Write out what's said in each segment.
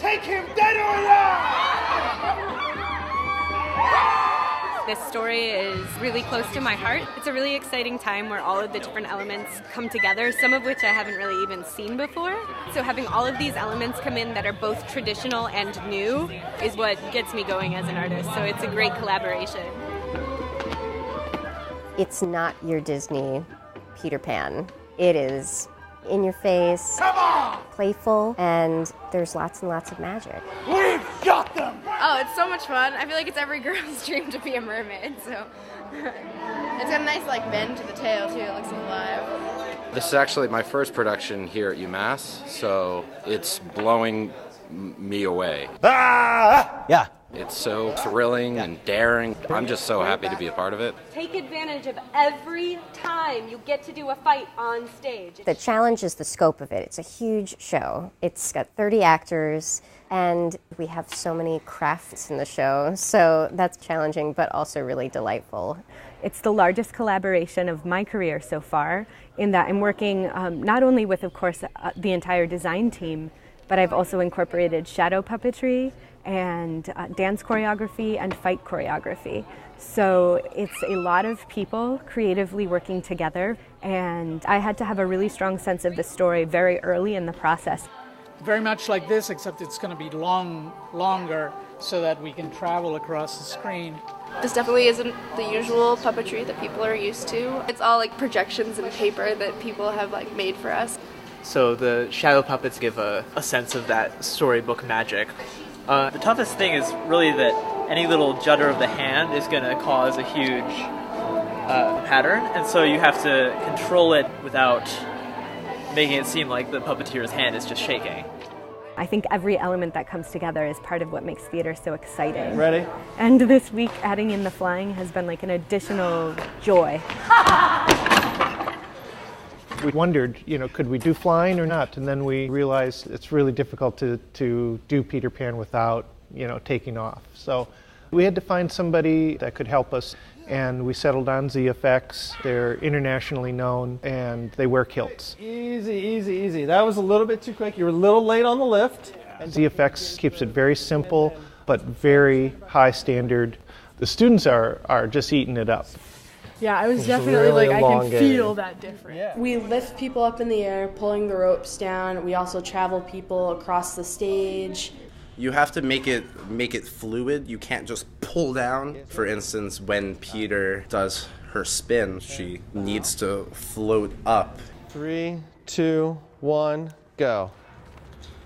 Take him dead or alive! This story is really close to my heart. It's a really exciting time where all of the different elements come together, some of which I haven't really even seen before. So having all of these elements come in that are both traditional and new is what gets me going as an artist. So it's a great collaboration. It's not your Disney Peter Pan. It is in your face, playful, and there's lots and lots of magic. We've got them! Oh, it's so much fun. I feel like it's every girl's dream to be a mermaid, so. It's got a nice, bend to the tail, too. It looks alive. This is actually my first production here at UMass, so it's blowing me away. Ah! Yeah. It's so thrilling and daring. I'm just so happy to be a part of it. Take advantage of every time you get to do a fight on stage. The challenge is the scope of it. It's a huge show. It's got 30 actors, and we have so many crafts in the show, so that's challenging but also really delightful. It's the largest collaboration of my career so far, in that I'm working not only with, of course, the entire design team, but I've also incorporated shadow puppetry and dance choreography and fight choreography. So it's a lot of people creatively working together, and I had to have a really strong sense of the story very early in the process. Very much like this, except it's going to be longer so that we can travel across the screen. This definitely isn't the usual puppetry that people are used to. It's all projections and paper that people have made for us. So the shadow puppets give a sense of that storybook magic. The toughest thing is really that any little judder of the hand is going to cause a huge pattern, and so you have to control it without making it seem like the puppeteer's hand is just shaking. I think every element that comes together is part of what makes theater so exciting. Ready? And this week, adding in the flying has been an additional joy. We wondered, could we do flying or not? And then we realized it's really difficult to do Peter Pan without, taking off. So we had to find somebody that could help us, and we settled on ZFX. They're internationally known, and they wear kilts. Easy, easy, easy. That was a little bit too quick. You were a little late on the lift. ZFX keeps it very simple, but very high standard. The students are just eating it up. Yeah, I was definitely really I can elongated. feel that difference. Yeah. We lift people up in the air, pulling the ropes down. We also travel people across the stage. You have to make it fluid. You can't just pull down. For instance, when Peter does her spin, she needs to float up. 3, 2, 1, go.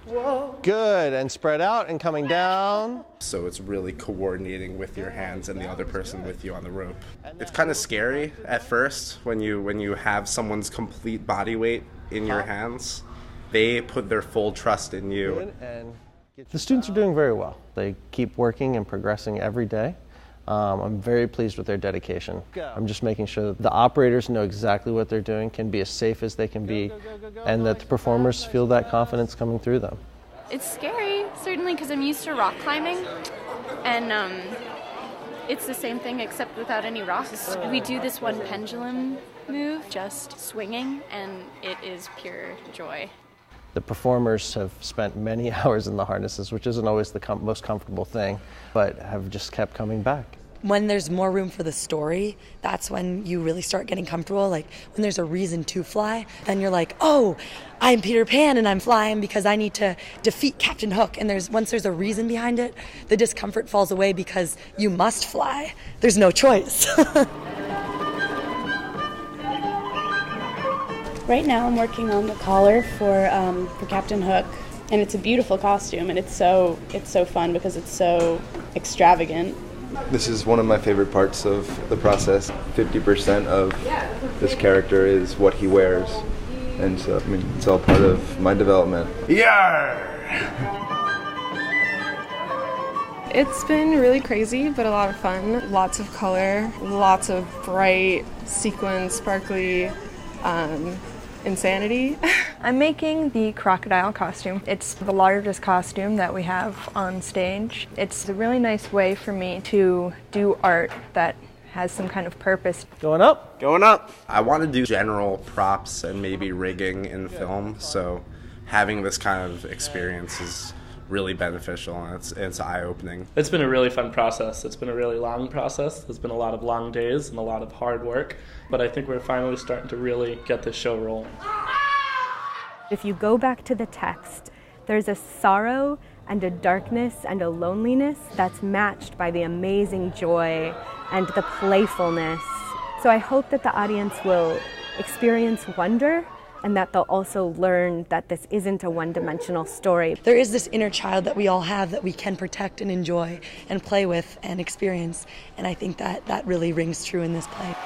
Whoa. Good, and spread out and coming down. So it's really coordinating with your hands and the other person with you on the rope. It's kind of scary at first when you have someone's complete body weight in your hands. They put their full trust in you. The students are doing very well. They keep working and progressing every day. I'm very pleased with their dedication. I'm just making sure that the operators know exactly what they're doing, can be as safe as they can be, and that the performers feel that confidence coming through them. It's scary, certainly, because I'm used to rock climbing, and it's the same thing except without any rocks. We do this one pendulum move, just swinging, and it is pure joy. The performers have spent many hours in the harnesses, which isn't always the most comfortable thing, but have just kept coming back. When there's more room for the story, that's when you really start getting comfortable. When there's a reason to fly, then you're like, oh, I'm Peter Pan and I'm flying because I need to defeat Captain Hook. And once there's a reason behind it, the discomfort falls away because you must fly. There's no choice. Right now I'm working on the collar for Captain Hook, and it's a beautiful costume, and it's so fun because it's so extravagant. This is one of my favorite parts of the process. 50% of this character is what he wears, and so it's all part of my development. Yarr! It's been really crazy, but a lot of fun. Lots of color, lots of bright, sequin, sparkly insanity. I'm making the crocodile costume. It's the largest costume that we have on stage. It's a really nice way for me to do art that has some kind of purpose. Going up? Going up! I want to do general props and maybe rigging in film, so having this kind of experience is really beneficial, and it's eye-opening. It's been a really fun process. It's been a really long process. There's been a lot of long days and a lot of hard work, but I think we're finally starting to really get this show rolling. If you go back to the text, there's a sorrow and a darkness and a loneliness that's matched by the amazing joy and the playfulness. So I hope that the audience will experience wonder, and that they'll also learn that this isn't a one-dimensional story. There is this inner child that we all have that we can protect and enjoy and play with and experience, and I think that really rings true in this play.